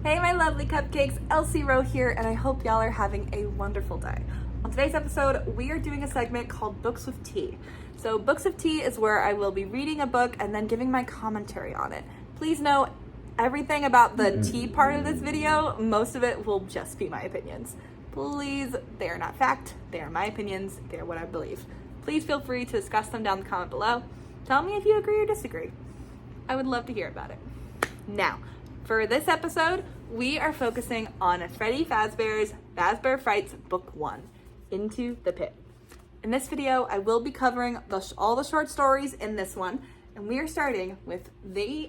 Hey my lovely cupcakes, Elsie Rowe here, and I hope y'all are having a wonderful day. On today's episode, we are doing a segment called Books with Tea. So Books with Tea is where I will be reading a book and then giving my commentary on it. Please know everything about the tea part of this video, most of it will just be my opinions. Please, they are not fact, they are my opinions, they are what I believe. Please feel free to discuss them down in the comment below. Tell me if you agree or disagree. I would love to hear about it. Now, for this episode, we are focusing on Freddy Fazbear's Fazbear Frights Book 1, Into the Pit. In this video, I will be covering all the short stories in this one, and we are starting with the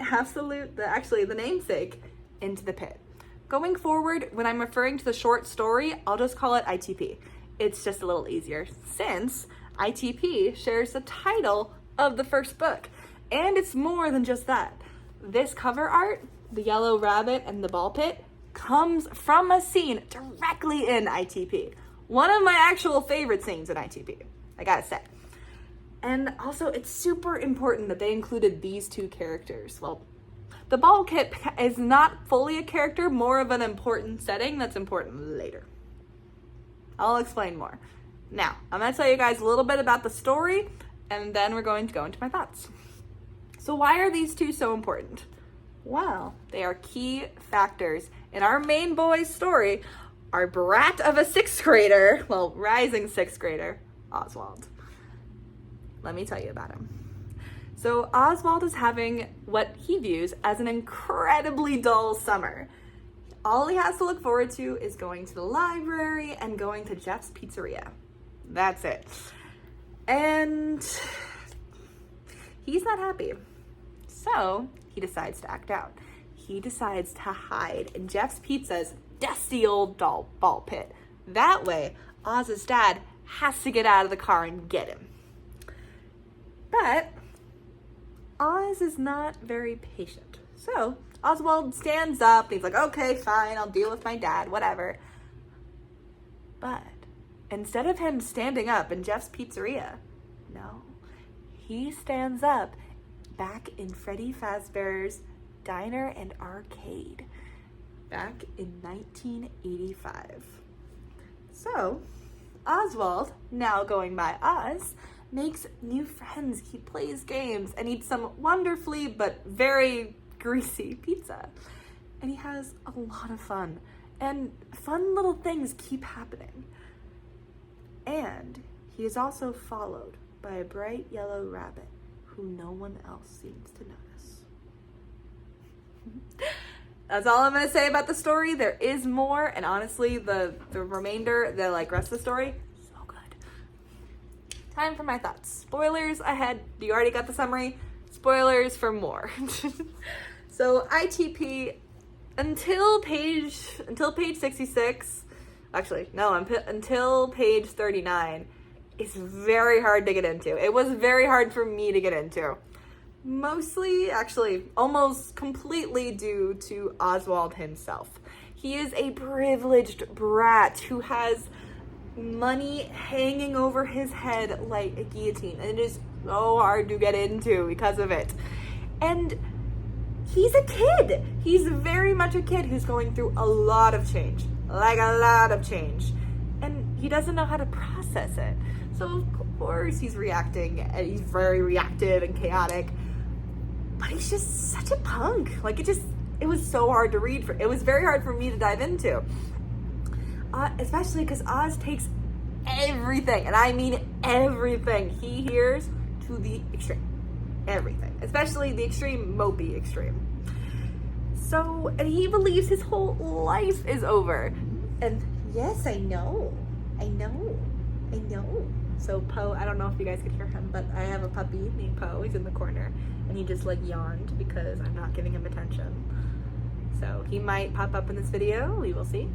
namesake, Into the Pit. Going forward, when I'm referring to the short story, I'll just call it ITP. It's just a little easier since ITP shares the title of the first book, and it's more than just that. This cover art, the yellow rabbit and the ball pit, comes from a scene directly in ITP. One of my actual favorite scenes in ITP, I gotta say. And also, it's super important that they included these two characters. Well, the ball pit is not fully a character, more of an important setting that's important later. I'll explain more. Now, I'm gonna tell you guys a little bit about the story, and then we're going to go into my thoughts. So why are these two so important? Well, they are key factors in our main boy's story, our brat of a sixth grader, well, rising sixth grader, Oswald. Let me tell you about him. So Oswald is having what he views as an incredibly dull summer. All he has to look forward to is going to the library and going to Jeff's Pizzeria. That's it. And he's not happy. So he decides to act out. He decides to hide in Jeff's Pizza's dusty old ball pit. That way, Oz's dad has to get out of the car and get him. But Oz is not very patient. So Oswald stands up and he's like, okay, fine, I'll deal with my dad, whatever. But instead of him standing up in Jeff's Pizzeria, no, he stands up back in Freddy Fazbear's Diner and Arcade back in 1985. So Oswald, now going by Oz, makes new friends. He plays games and eats some wonderfully but very greasy pizza. And he has a lot of fun. And fun little things keep happening. And he is also followed by a bright yellow rabbit who no one else seems to notice. That's all I'm gonna say about the story. There is more, and honestly, the remainder, the rest of the story, so good. Time for my thoughts. Spoilers ahead. You already got the summary. Spoilers for more. So ITP until page 66. Actually, no, until page 39. It's very hard to get into. It was very hard for me to get into. Mostly, actually, almost completely due to Oswald himself. He is a privileged brat who has money hanging over his head like a guillotine. And it is so hard to get into because of it. And he's a kid. He's very much a kid who's going through a lot of change. Like a lot of change. And he doesn't know how to process it. So of course he's reacting, and he's very reactive and chaotic, but he's just such a punk. It was so hard to read. It was very hard for me to dive into, especially because Oz takes everything, and I mean everything he hears to the extreme. Everything, especially the extreme mopey extreme. So, and he believes his whole life is over. And yes, I know. So Poe, I don't know if you guys could hear him, but I have a puppy named Poe. He's in the corner, and he just yawned because I'm not giving him attention. So he might pop up in this video. We will see.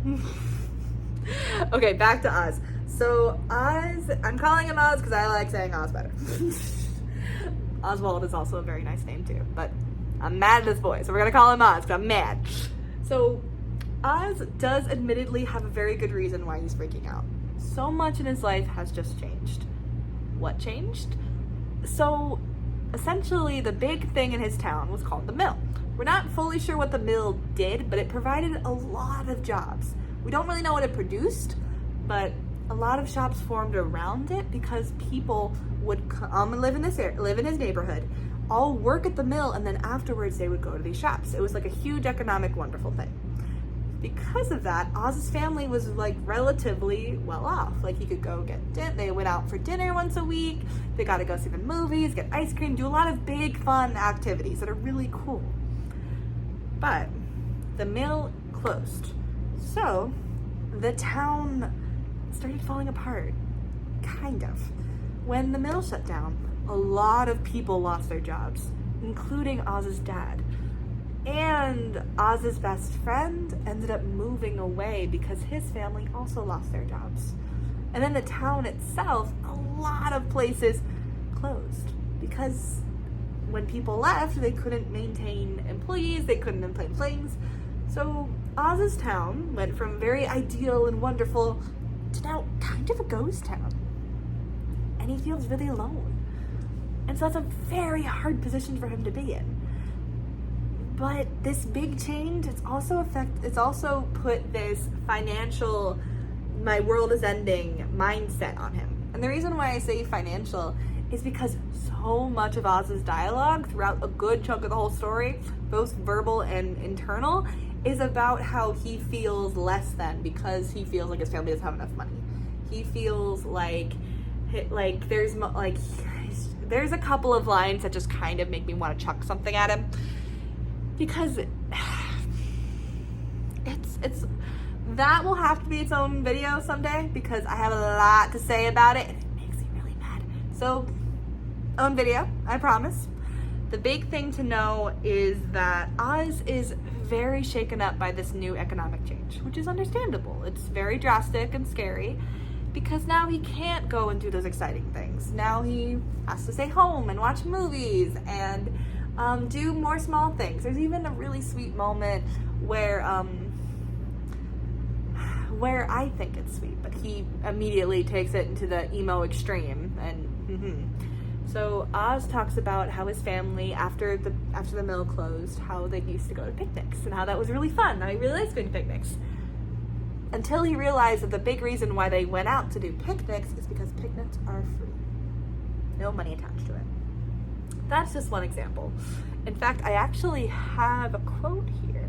Okay, back to Oz. So Oz, I'm calling him Oz because I like saying Oz better. Oswald is also a very nice name too, but I'm mad at this boy, so we're gonna call him Oz because I'm mad. So Oz does admittedly have a very good reason why he's freaking out. So much in his life has just changed. What changed? So essentially the big thing in his town was called the mill, We're not fully sure what the mill did, but it provided a lot of jobs. We don't really know what it produced, but a lot of shops formed around it because people would come and live in his neighborhood, all work at the mill, and then afterwards they would go to these shops. It was like a huge economic, wonderful thing. Because of that, Oz's family was like relatively well off. Like he could go they went out for dinner once a week, they got to go see the movies, get ice cream, do a lot of big fun activities that are really cool. But the mill closed. So the town started falling apart, kind of. When the mill shut down, a lot of people lost their jobs, including Oz's dad. And Oz's best friend ended up moving away because his family also lost their jobs. And then the town itself, a lot of places closed because when people left, they couldn't maintain employees, they couldn't maintain things. So Oz's town went from very ideal and wonderful to now kind of a ghost town. And he feels really alone. And so that's a very hard position for him to be in. But this big change, it's also put this financial, my world is ending mindset on him. And the reason why I say financial is because so much of Oz's dialogue throughout a good chunk of the whole story, both verbal and internal, is about how he feels less than because he feels like his family doesn't have enough money. He feels like there's a couple of lines that just kind of make me want to chuck something at him. Because it's that will have to be its own video someday because I have a lot to say about it and it makes me really mad. So, own video, I promise. The big thing to know is that Oz is very shaken up by this new economic change, which is understandable. It's very drastic and scary because now he can't go and do those exciting things. Now he has to stay home and watch movies and do more small things. There's even a really sweet moment where I think it's sweet, but he immediately takes it into the emo extreme. And so Oz talks about how his family, after the mill closed, how they used to go to picnics and how that was really fun. Now he really likes going to picnics. Until he realized that the big reason why they went out to do picnics is because picnics are free. No money attached to it. That's just one example. In fact, I actually have a quote here.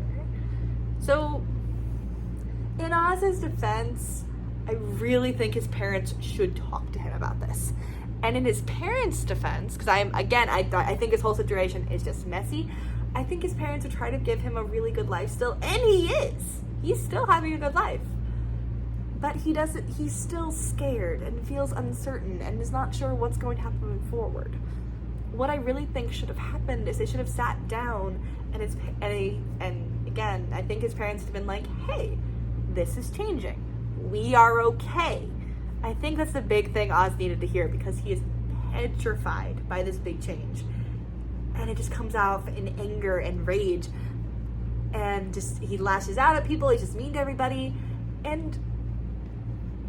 So, in Oz's defense, I really think his parents should talk to him about this. And in his parents' defense, because I think his whole situation is just messy, I think his parents would try to give him a really good life still, and he is. He's still having a good life. But he's still scared and feels uncertain and is not sure what's going to happen moving forward. What I really think should have happened is they should have sat down and again, I think his parents would have been like, hey, this is changing. We are okay. I think that's the big thing Oz needed to hear because he is petrified by this big change. And it just comes out in anger and rage. And he lashes out at people, he's just mean to everybody. And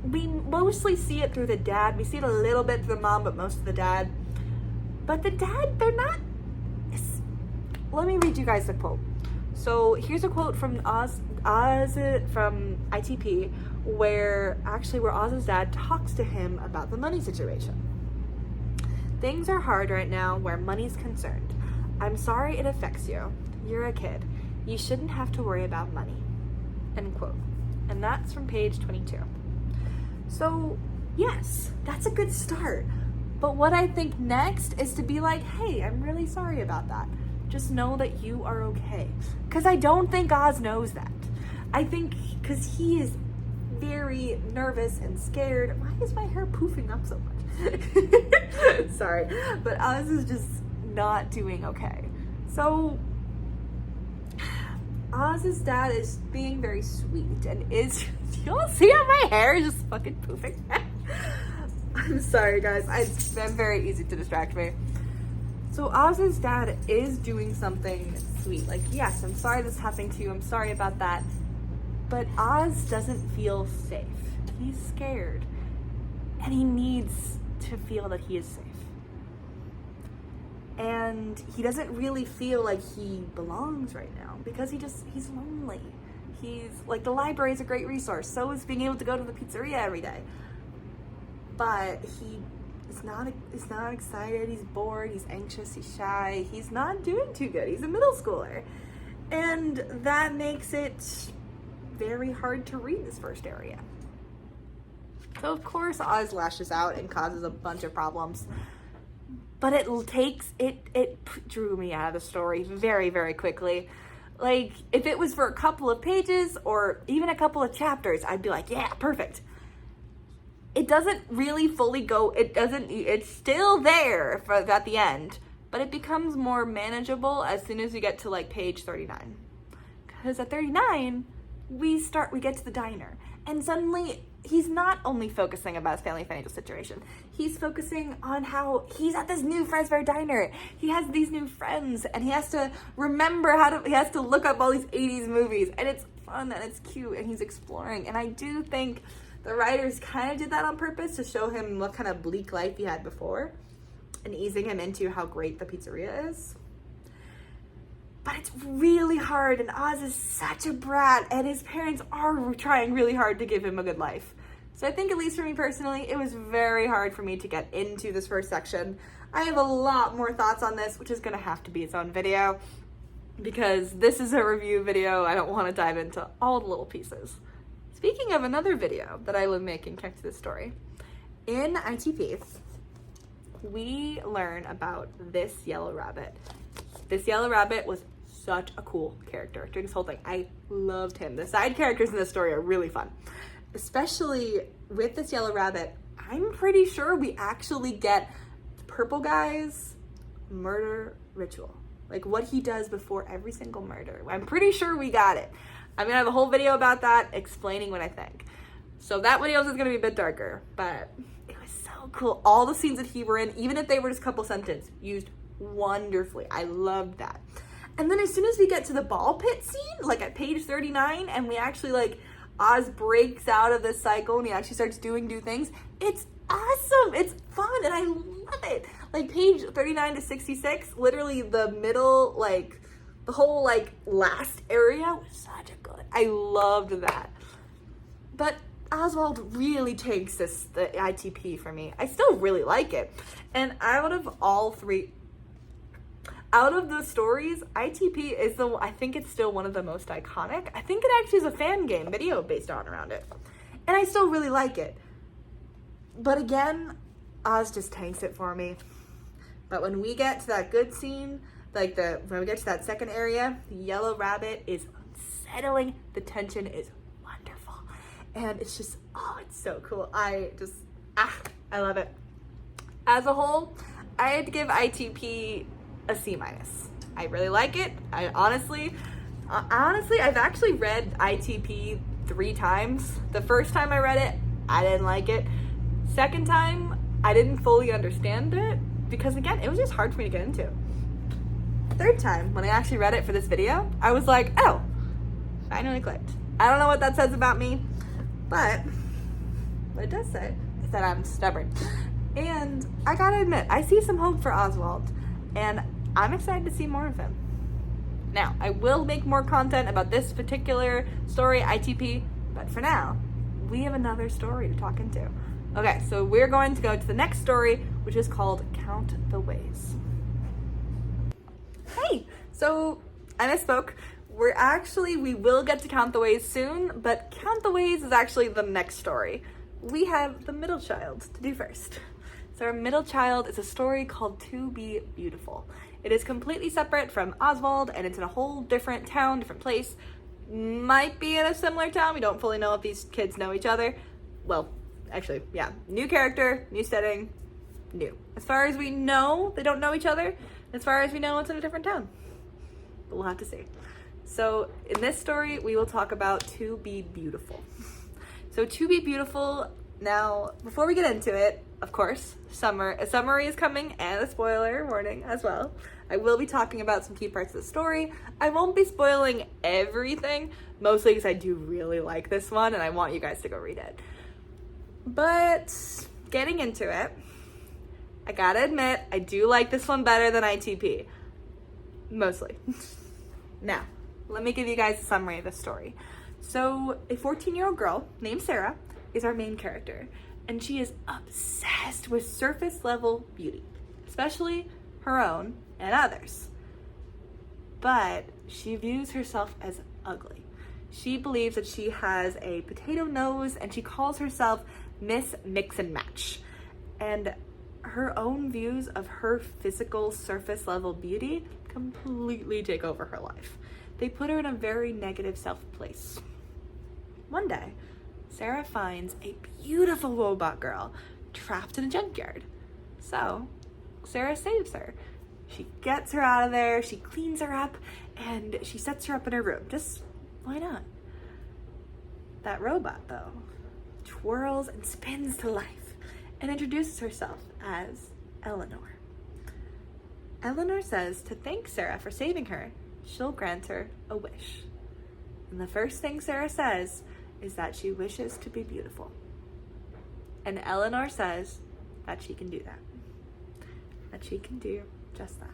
we mostly see it through the dad. We see it a little bit through the mom, but most of the dad. But the dad, they're not... Let me read you guys the quote. So here's a quote from Oz from ITP where Oz's dad talks to him about the money situation. Things are hard right now where money's concerned. I'm sorry it affects you. You're a kid. You shouldn't have to worry about money. End quote. And that's from page 22. So yes, that's a good start. But what I think next is to be like, hey, I'm really sorry about that. Just know that you are okay. Because I don't think Oz knows that. I think because he is very nervous and scared. Why is my hair poofing up so much? Sorry. But Oz is just not doing okay. So Oz's dad is being very sweet and is... Do y'all see how my hair is just fucking poofing? I'm sorry, guys. It's been very easy to distract me. So Oz's dad is doing something sweet. Like, yes, I'm sorry this happened to you. I'm sorry about that. But Oz doesn't feel safe. He's scared. And he needs to feel that he is safe. and he doesn't really feel like he belongs right now because he's lonely. He's like, the library is a great resource, so is being able to go to the pizzeria every day, but he's not excited. He's bored, he's anxious, he's shy, he's not doing too good. He's a middle schooler, and that makes it very hard to read this first area. So of course Oz lashes out and causes a bunch of problems, but it drew me out of the story very, very quickly. Like, if it was for a couple of pages or even a couple of chapters, I'd be like, yeah, perfect. It doesn't really fully go, it's still there at the end, but it becomes more manageable as soon as we get to like page 39. Because at 39, we get to the diner, and suddenly he's not only focusing about his family financial situation, he's focusing on how he's at this new Fazbear diner. He has these new friends, and he has to remember he has to look up all these 80s movies, and it's fun and it's cute, and he's exploring. And I do think the writers kind of did that on purpose to show him what kind of bleak life he had before and easing him into how great the pizzeria is. But it's really hard, and Oz is such a brat, and his parents are trying really hard to give him a good life. So I think, at least for me personally, it was very hard for me to get into this first section. I have a lot more thoughts on this, which is going to have to be its own video, because this is a review video. I don't want to dive into all the little pieces. Speaking of another video that I will make in connect to this story, in ITP, we learn about this yellow rabbit. This yellow rabbit was such a cool character during this whole thing. I loved him. The side characters in this story are really fun, especially with this yellow rabbit. I'm pretty sure we actually get the purple guy's murder ritual, like what he does before every single murder. I'm pretty sure we got it. I'm gonna have a whole video about that, explaining what I think. So that video is gonna be a bit darker, but it was so cool. All the scenes that he were in, even if they were just a couple sentences, used wonderfully. I loved that. And then as soon as we get to the ball pit scene, like at page 39, and we actually, like, Oz breaks out of this cycle and he actually starts doing new things, it's awesome. It's fun, and I love it. Like, page 39 to 66, literally the middle, like, the whole, like, last area was such a good. I loved that. But Oswald really takes the ITP for me. I still really like it. And out of the stories, ITP is I think it's still one of the most iconic. I think it actually is a fan game video based around it. And I still really like it. But again, Oz just tanks it for me. But when we get to that good scene, when we get to that second area, the yellow rabbit is unsettling. The tension is wonderful. And it's just, it's so cool. I love it. As a whole, I had to give ITP a C-. I really like it. Honestly, I've actually read ITP 3 times. The first time I read it, I didn't like it. Second time, I didn't fully understand it because, again, it was just hard for me to get into. Third time, when I actually read it for this video, I was like, oh, finally clicked. I don't know what that says about me, but what it does say is that I'm stubborn. And I gotta admit, I see some hope for Oswald, and I'm excited to see more of him. Now, I will make more content about this particular story, ITP, but for now, we have another story to talk into. Okay, so we're going to go to the next story, which is called Count the Ways. Hey, so I misspoke. We will get to Count the Ways soon, but Count the Ways is actually the next story. We have the middle child to do first. So our middle child is a story called To Be Beautiful. It is completely separate from Oswald, and it's in a whole different town, different place. Might be in a similar town. We don't fully know if these kids know each other. Well, actually, yeah. New character, new setting, new. As far as we know, they don't know each other. As far as we know, it's in a different town. But we'll have to see. So in this story, we will talk about To Be Beautiful. So To Be Beautiful, now, before we get into it, of course, a summary is coming and a spoiler warning as well. I will be talking about some key parts of the story. I won't be spoiling everything, mostly because I do really like this one and I want you guys to go read it. But getting into it, I gotta admit, I do like this one better than ITP. Mostly. Now, let me give you guys a summary of the story. So, a 14-year-old girl named Sarah is our main character, and she is obsessed with surface level beauty, especially her own and others. But she views herself as ugly. She believes that she has a potato nose, and she calls herself Miss Mix and Match. And her own views of her physical surface level beauty completely take over her life. They put her in a very negative self-place. One day, Sarah finds a beautiful robot girl trapped in a junkyard. So, Sarah saves her. She gets her out of there, she cleans her up, and she sets her up in her room. Just, why not? That robot, though, twirls and spins to life and introduces herself as Eleanor. Eleanor says to thank Sarah for saving her, she'll grant her a wish. And the first thing Sarah says is that she wishes to be beautiful. And Eleanor says that she can do that. That she can do just that.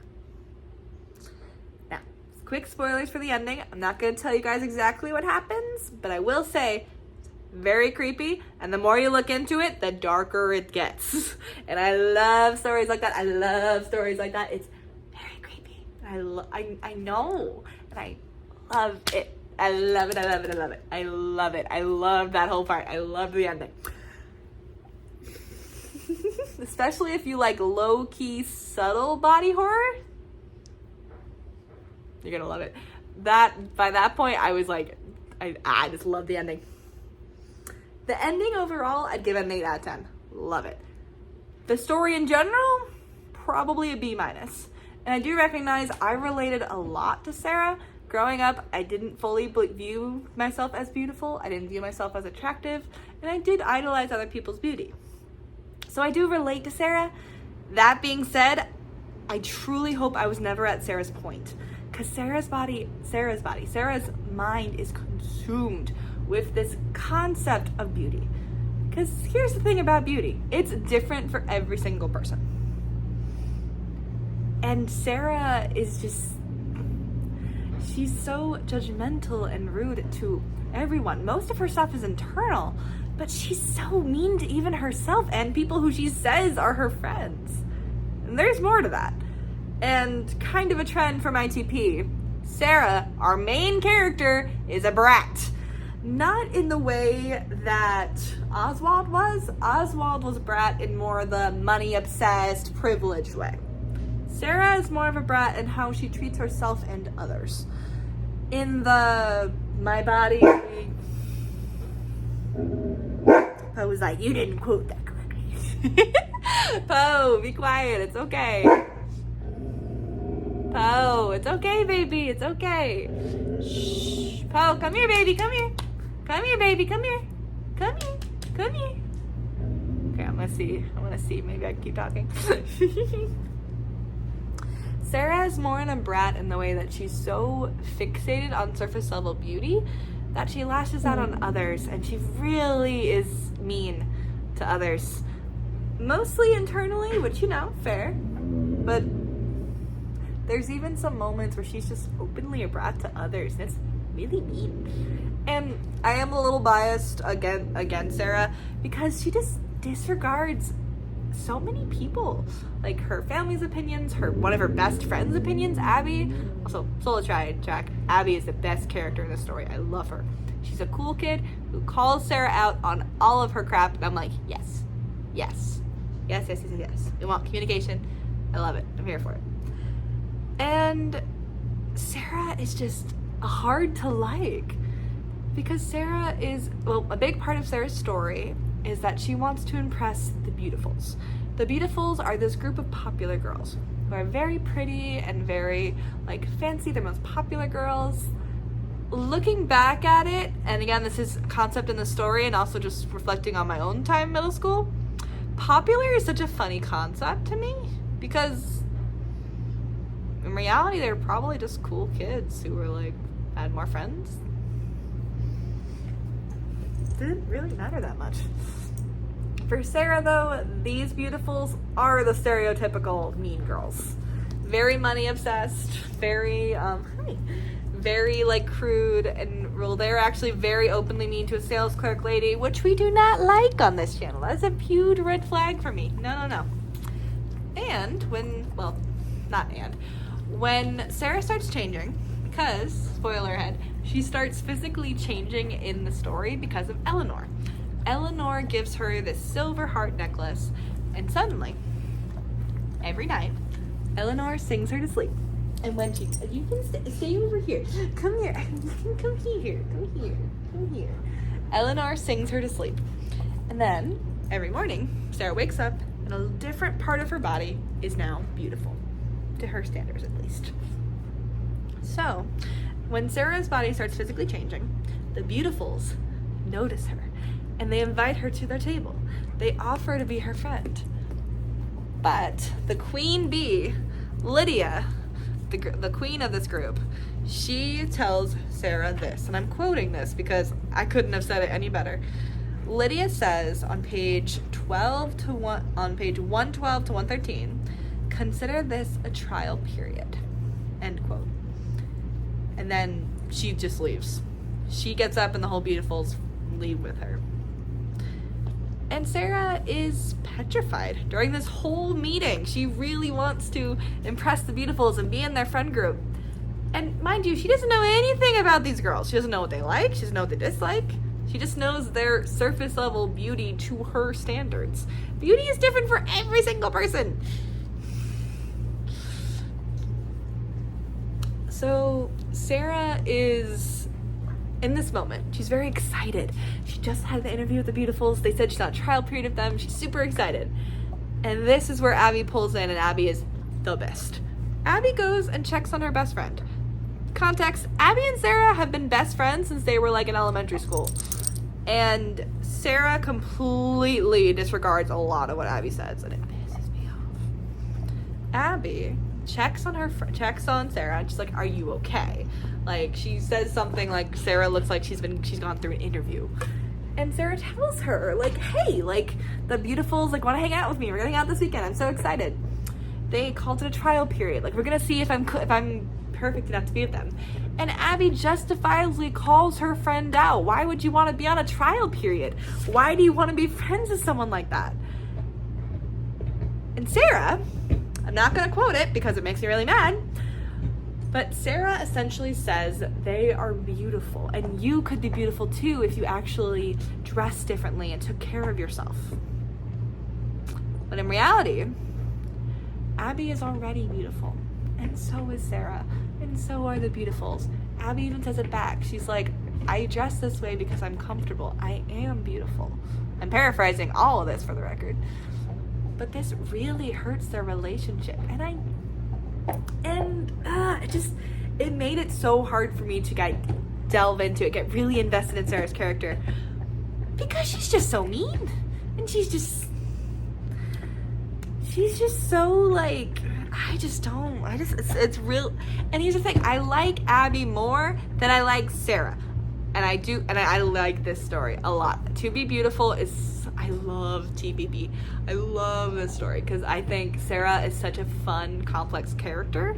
Now, quick spoilers for the ending. I'm not going to tell you guys exactly what happens, but I will say it's very creepy, and the more you look into it, the darker it gets. And I love stories like that. I love stories like that. It's very creepy. I know, and I love it. I love it, I love it, I love it. I love it. I love that whole part. I love the ending. Especially if you like low-key, subtle body horror. You're gonna love it. By that point, I was like, I just love the ending. The ending overall, I'd give it an 8 out of 10. Love it. The story in general, probably a B-. And I do recognize I related a lot to Sarah. Growing up, I didn't fully view myself as beautiful. I didn't view myself as attractive. And I did idolize other people's beauty. So I do relate to Sarah. That being said, I truly hope I was never at Sarah's point. Because Sarah's mind is consumed with this concept of beauty. Because here's the thing about beauty. It's different for every single person. And Sarah is just, she's so judgmental and rude to everyone. Most of her stuff is internal, but she's so mean to even herself and people who she says are her friends. And there's more to that. And kind of a trend from ITP, Sarah, our main character, is a brat. Not in the way that Oswald was. Oswald was a brat in more the money-obsessed, privileged way. Sarah is more of a brat in how she treats herself and others. In the my body, Poe was like, you didn't quote that correctly. Poe, be quiet, it's okay. Poe, it's okay, baby, it's okay. Shh. Poe, come here, baby, come here. Come here, baby, come here. Come here, come here. Okay, I'm gonna see, maybe I can keep talking. Sarah is more in a brat in the way that she's so fixated on surface level beauty that she lashes out on others, and she really is mean to others. Mostly internally, which, you know, fair. But there's even some moments where she's just openly a brat to others, and it's really mean. And I am a little biased against Sarah because she just disregards so many people, like her family's opinions, one of her best friend's opinions, Abby. Also, solo track, Abby is the best character in the story. I love her. She's a cool kid who calls Sarah out on all of her crap, and I'm like, yes. We want communication. I love it. I'm here for it. And Sarah is just hard to like because Sarah is, well, a big part of Sarah's story is that she wants to impress the Beautifuls. The Beautifuls are this group of popular girls who are very pretty and very, like, fancy. They're most popular girls. Looking back at it, and again, this is a concept in the story and also just reflecting on my own time in middle school, popular is such a funny concept to me because in reality, they're probably just cool kids who were, like, had more friends. Didn't really matter that much. For Sarah, though, these beautifuls are the stereotypical mean girls. Very money obsessed, very, very like crude, and well, they're actually very openly mean to a sales clerk lady, which we do not like on this channel. That's a huge red flag for me. No. And when Sarah starts changing, because, spoiler ahead, she starts physically changing in the story because of Eleanor. Eleanor gives her this silver heart necklace, and suddenly, every night, Eleanor sings her to sleep. And when you can stay over here. Come here. Come here. Eleanor sings her to sleep. And then, every morning, Sarah wakes up, and a different part of her body is now beautiful. To her standards, at least. So, when Sarah's body starts physically changing, the beautifuls notice her, and they invite her to their table. They offer to be her friend. But the queen bee, Lydia, the queen of this group, she tells Sarah this, and I'm quoting this because I couldn't have said it any better. Lydia says on page 112 to 113, consider this a trial period, end quote. And then she just leaves. She gets up and the whole beautifuls leave with her. And Sarah is petrified during this whole meeting. She really wants to impress the beautifuls and be in their friend group. And mind you, she doesn't know anything about these girls. She doesn't know what they like. She doesn't know what they dislike. She just knows their surface level beauty to her standards. Beauty is different for every single person. So Sarah is in this moment. She's very excited. She just had the interview with the beautifuls. They said she's on a trial period of them. She's super excited. And this is where Abby pulls in, and Abby is the best. Abby goes and checks on her best friend. Context, Abby and Sarah have been best friends since they were like in elementary school. And Sarah completely disregards a lot of what Abby says, and it pisses me off. Abby checks on Sarah, and she's like, "Are you okay?" Like, she says something like Sarah looks like she's gone through an interview. And Sarah tells her, like, "Hey, like, the beautifuls like want to hang out with me. We're gonna hang out this weekend. I'm so excited." They called it a trial period. Like, we're gonna see if I'm perfect enough to be with them. And Abby justifiably calls her friend out. Why would you want to be on a trial period? Why do you want to be friends with someone like that? And Sarah, I'm not going to quote it because it makes me really mad, but Sarah essentially says they are beautiful, and you could be beautiful too if you actually dressed differently and took care of yourself. But in reality, Abby is already beautiful, and so is Sarah, and so are the beautifuls. Abby even says it back. She's like, "I dress this way because I'm comfortable. I am beautiful." I'm paraphrasing all of this for the record. But this really hurts their relationship. It made it so hard for me to delve into it, get really invested in Sarah's character. Because she's just so mean. And she's just so like, it's real. And here's the thing, I like Abby more than I like Sarah. And I like this story a lot. To Be Beautiful I love TBB. I love this story because I think Sarah is such a fun, complex character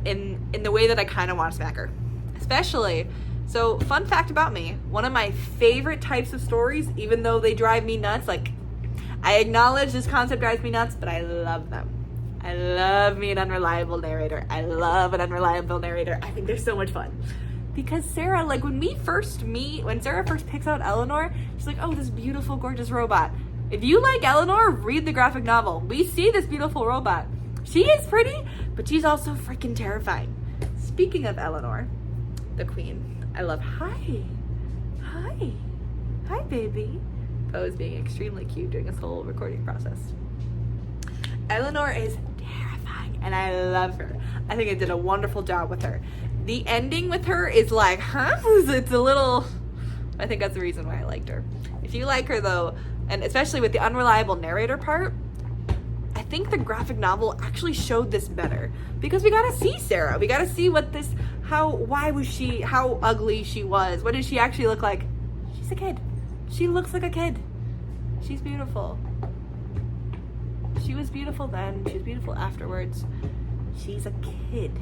in the way that I kind of want to smack her. Especially, so fun fact about me, one of my favorite types of stories, even though they drive me nuts, like, I acknowledge this concept drives me nuts, but I love them. I love me an unreliable narrator. I love an unreliable narrator. I think they're so much fun. Because Sarah, like, when Sarah first picks out Eleanor, she's like, "Oh, this beautiful, gorgeous robot." If you like Eleanor, read the graphic novel. We see this beautiful robot. She is pretty, but she's also freaking terrifying. Speaking of Eleanor, the queen, I love, hi, baby. Bo is being extremely cute during this whole recording process. Eleanor is terrifying, and I love her. I think I did a wonderful job with her. The ending with her is like, it's a little, I think that's the reason why I liked her. If you like her though, and especially with the unreliable narrator part, I think the graphic novel actually showed this better. Because we gotta see Sarah. We gotta see how ugly she was. What did she actually look like? She's a kid. She looks like a kid. She's beautiful. She was beautiful then. She was beautiful afterwards. She's a kid.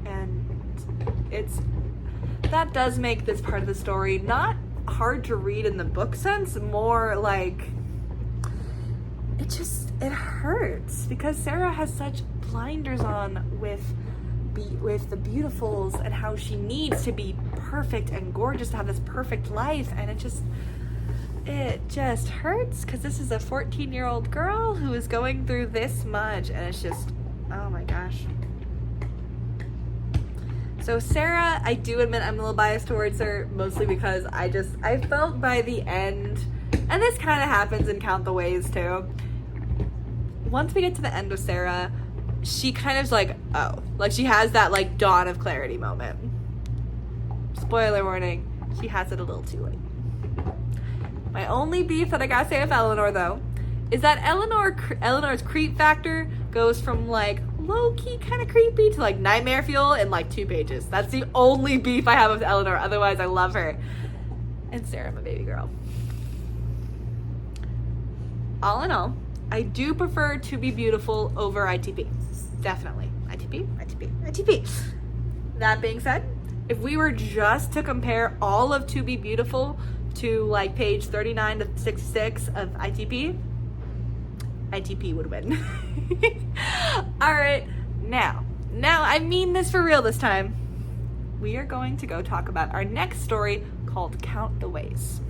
And that does make this part of the story not hard to read in the book sense, more like it hurts because Sarah has such blinders on with the beautifuls and how she needs to be perfect and gorgeous to have this perfect life, and it just hurts because this is a 14-year-old girl who is going through this much, and it's just, oh my gosh. So Sarah, I do admit I'm a little biased towards her, mostly because I felt by the end, and this kind of happens in Count the Ways too, once we get to the end of Sarah, she kind of is like, oh, like she has that like dawn of clarity moment. Spoiler warning, she has it a little too late. My only beef that I gotta say with Eleanor though, is that Eleanor's creep factor goes from like low-key kind of creepy to like nightmare fuel in like 2 pages. That's the only beef I have with Eleanor, otherwise I love her. And Sarah, my baby girl. All in all, I do prefer To Be Beautiful over ITP. Definitely. ITP. That being said, if we were just to compare all of To Be Beautiful to like page 39 to 66 of ITP would win. All right, now I mean this for real this time. We are going to go talk about our next story called Count the Ways.